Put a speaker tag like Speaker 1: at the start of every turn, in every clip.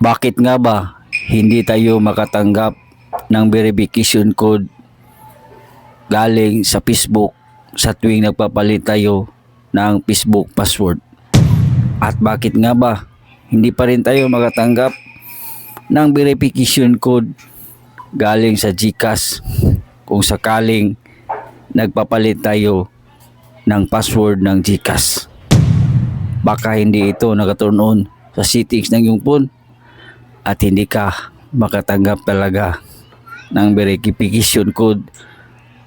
Speaker 1: Bakit nga ba hindi tayo makatanggap ng verification code galing sa Facebook sa tuwing nagpapalit tayo ng Facebook password? At bakit nga ba hindi pa rin tayo makatanggap ng verification code galing sa GCash kung sakaling nagpapalit tayo ng password ng GCash? Baka hindi ito naka-turn on sa settings ng iyong phone at hindi ka makatanggap talaga ng verification code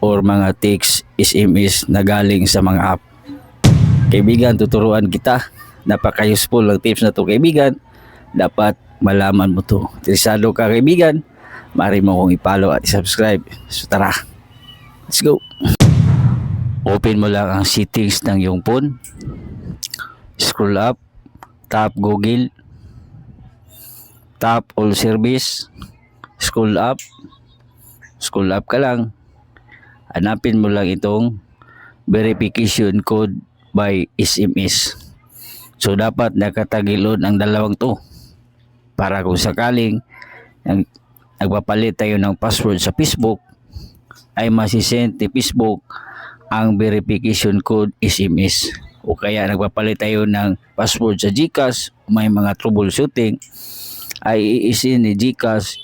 Speaker 1: or mga text, SMS na galing sa mga app. Kaibigan, tuturuan kita. Napaka-useful ng tips na to, kaibigan. Dapat malaman mo to. Interesado ka, kaibigan? Maaari mo kong i-follow at i-subscribe. So tara, let's go. Open mo lang ang settings ng iyong phone. Scroll up, tap Google, tap all service, scroll up ka lang. Hanapin mo lang itong verification code by SMS. So dapat nakatagilod ang dalawang to para kung sakaling nagpapalit tayo ng password sa Facebook ay masisend ni Facebook ang verification code SMS. O kaya nagpapalit tayo ng password sa GCash, may mga troubleshooting, ay iisin ni GCash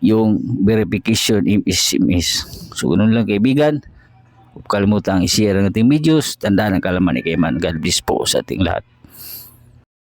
Speaker 1: yung verification SMS. So ganun lang, kaibigan. Huwag kalimutang i-share ang ating videos. Tandaan ang kalaman ni Kayman. God bless po sa ating lahat.